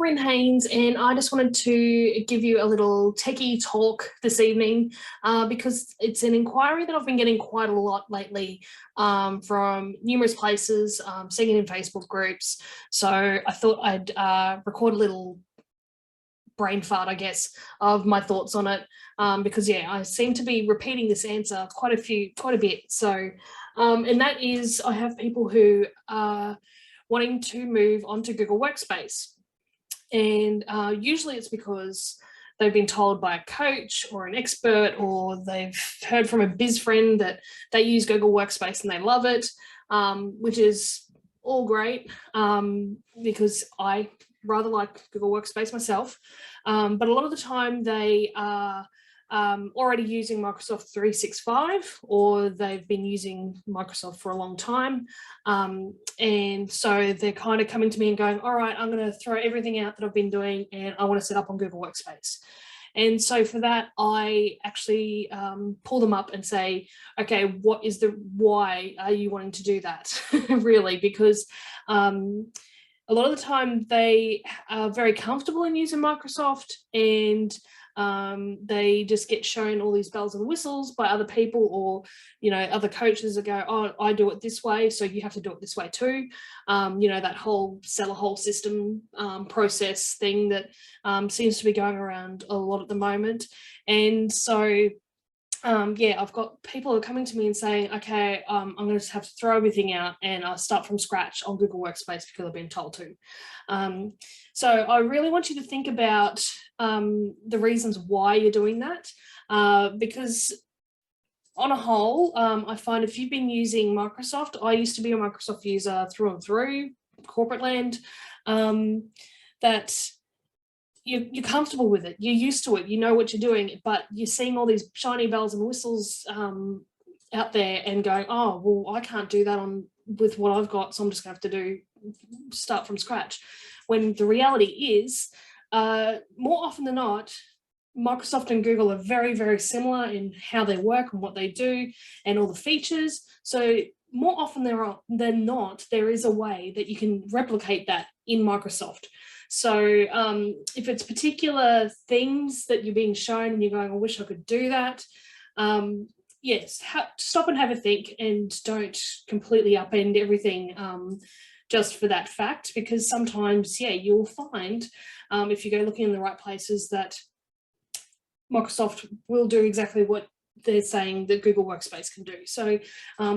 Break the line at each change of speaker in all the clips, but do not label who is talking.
Korryn Haines, and I just wanted to give you a little techie talk this evening because it's an inquiry that I've been getting quite a lot lately from numerous places, seeing it in Facebook groups. So I thought I'd record a little brain fart, I guess, of my thoughts on it, because yeah, I seem to be repeating this answer quite a bit. So, and that is, I have people who are wanting to move onto Google Workspace, and usually it's because they've been told by a coach or an expert, or they've heard from a biz friend that they use Google Workspace and they love it, which is all great, because I rather like Google Workspace myself, but a lot of the time they are already using Microsoft 365, or they've been using Microsoft for a long time, and so they're kind of coming to me and going, all right, I'm going to throw everything out that I've been doing and I want to set up on Google Workspace. And so for that, I actually pull them up and say, okay, why are you wanting to do that? Really, because a lot of the time they are very comfortable in using Microsoft, and they just get shown all these bells and whistles by other people, or other coaches that go, oh, I do it this way, so you have to do it this way too. That whole sell a whole system process thing that seems to be going around a lot at the moment. And so yeah, I've got people who are coming to me and saying, okay, I'm going to have to throw everything out and I'll start from scratch on Google Workspace because I've been told to. So I really want you to think about the reasons why you're doing that, because on a whole, I find if you've been using Microsoft, I used to be a Microsoft user through and through, corporate land, that you're comfortable with it, you're used to it, you know what you're doing, but you're seeing all these shiny bells and whistles out there and going, oh, well, I can't do that with what I've got, so I'm just going to have to start from scratch. When the reality is, more often than not, Microsoft and Google are very, very similar in how they work and what they do and all the features. So more often than not, there is a way that you can replicate that in Microsoft. So if it's particular things that you're being shown and you're going, I wish I could do that, yes, stop and have a think, and don't completely upend everything just for that fact, because sometimes, yeah, you'll find if you go looking in the right places that Microsoft will do exactly what they're saying that Google Workspace can do. So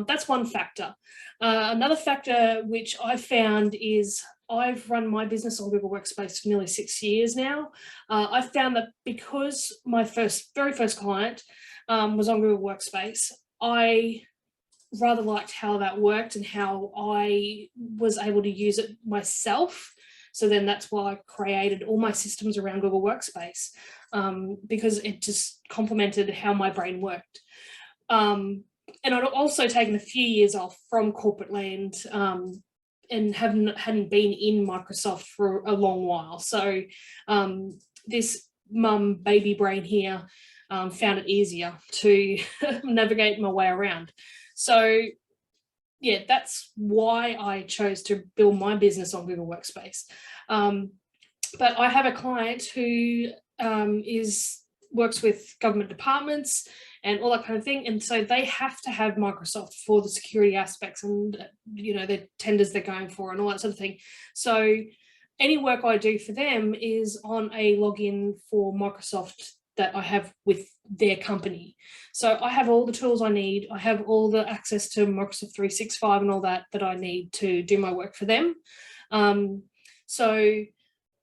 that's one factor. Another factor which I've found is I've run my business on Google Workspace for nearly 6 years now. I've found that because my very first client was on Google Workspace, I rather liked how that worked and how I was able to use it myself. So then that's why I created all my systems around Google Workspace, because it just complemented how my brain worked. And I'd also taken a few years off from corporate land and hadn't been in Microsoft for a long while. So this mum baby brain here found it easier to navigate my way around. So yeah, that's why I chose to build my business on Google Workspace. But I have a client who works with government departments and all that kind of thing, and so they have to have Microsoft for the security aspects and the tenders they're going for and all that sort of thing. So any work I do for them is on a login for Microsoft that I have with their company. So I have all the tools I need. I have all the access to Microsoft 365 and all that I need to do my work for them. So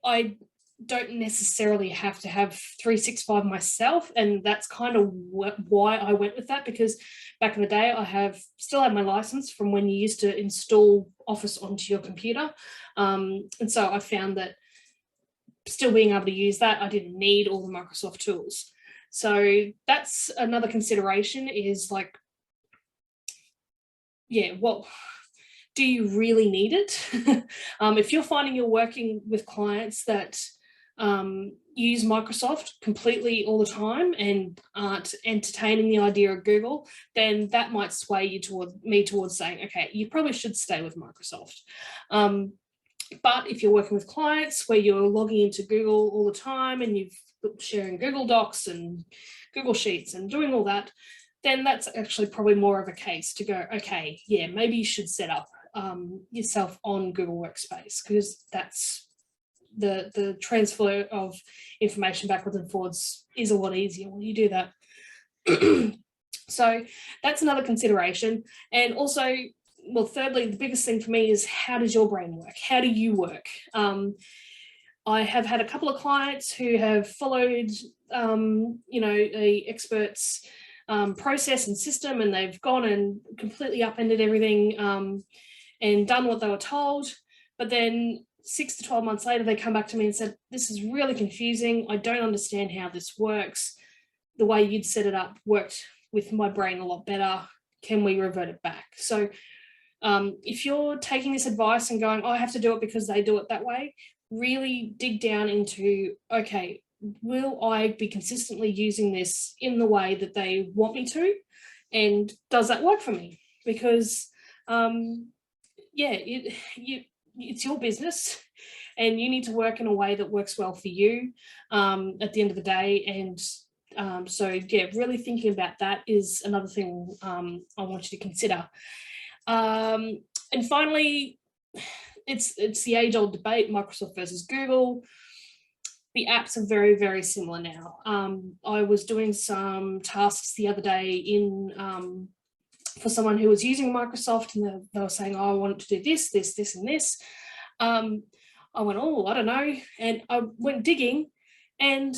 I don't necessarily have to have 365 myself, and that's kind of why I went with that, because back in the day I still have my license from when you used to install Office onto your computer, and so I found that still being able to use that, I didn't need all the Microsoft tools. So that's another consideration, is like, yeah, well, do you really need it? If you're finding you're working with clients that use Microsoft completely all the time and aren't entertaining the idea of Google, then that might sway you towards saying, okay, you probably should stay with Microsoft. But if you're working with clients where you're logging into Google all the time and you're sharing Google Docs and Google Sheets and doing all that, then that's actually probably more of a case to go, okay, yeah, maybe you should set up yourself on Google Workspace, because that's the transfer of information backwards and forwards is a lot easier when you do that. So that's another consideration. And also, well, thirdly, the biggest thing for me is, how does your brain work? How do you work? I have had a couple of clients who have followed, you know, the expert's process and system, and they've gone and completely upended everything and done what they were told. But then 6 to 12 months later, they come back to me and said, this is really confusing. I don't understand how this works. The way you'd set it up worked with my brain a lot better. Can we revert it back? So if you're taking this advice and going, oh, I have to do it because they do it that way, really dig down into, okay, will I be consistently using this in the way that they want me to? And does that work for me? Because, yeah, it's your business, and you need to work in a way that works well for you at the end of the day. And so, yeah, really thinking about that is another thing I want you to consider. And finally, it's the age-old debate, Microsoft versus Google. The apps are very, very similar now. I was doing some tasks the other day for someone who was using Microsoft, and they were saying, oh, I want to do this, this, this, and this. I went, oh, I don't know. And I went digging, and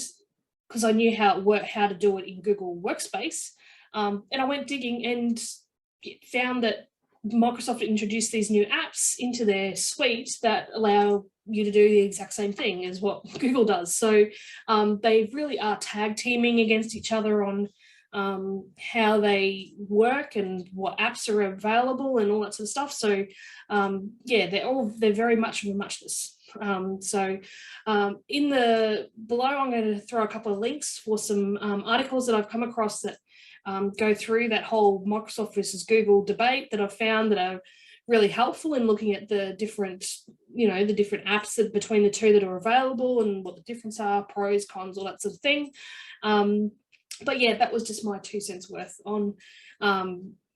because I knew how to do it in Google Workspace, and I went digging and found that Microsoft introduced these new apps into their suite that allow you to do the exact same thing as what Google does. So they really are tag teaming against each other on how they work and what apps are available and all that sort of stuff. So yeah, they're very much of a muchness. So in the below, I'm going to throw a couple of links for some articles that I've come across that go through that whole Microsoft versus Google debate that I've found that are really helpful in looking at the different, the different apps between the two that are available and what the difference are, pros, cons, all that sort of thing. But yeah, that was just my 2 cents worth on,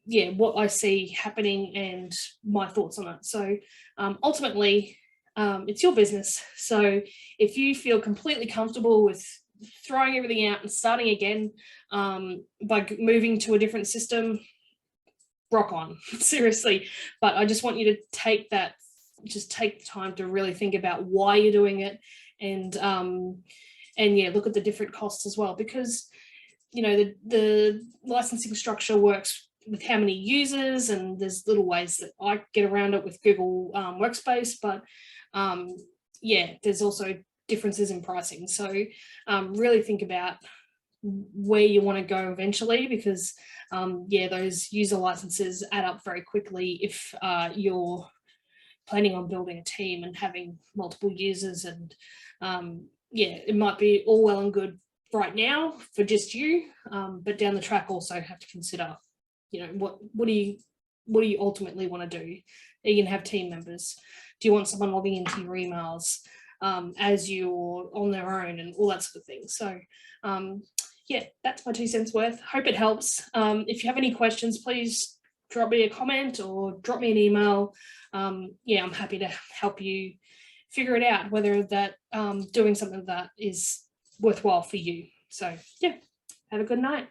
yeah, what I see happening and my thoughts on it. So ultimately, it's your business. So if you feel completely comfortable with throwing everything out and starting again by moving to a different system, rock on, seriously. But I just want you to take the time to really think about why you're doing it, and yeah, look at the different costs as well, because the licensing structure works with how many users, and there's little ways that I get around it with Google Workspace, but yeah, there's also differences in pricing. So really think about where you want to go eventually, because yeah, those user licenses add up very quickly if you're planning on building a team and having multiple users. And yeah, it might be all well and good right now for just you, but down the track also have to consider, what do you ultimately want to do? Are you going to have team members? Do you want someone logging into your emails as you're on their own, and all that sort of thing? So yeah, that's my 2 cents worth. Hope it helps. If you have any questions, please drop me a comment or drop me an email. Yeah, I'm happy to help you figure it out, whether that doing something that is worthwhile for you. So yeah, have a good night.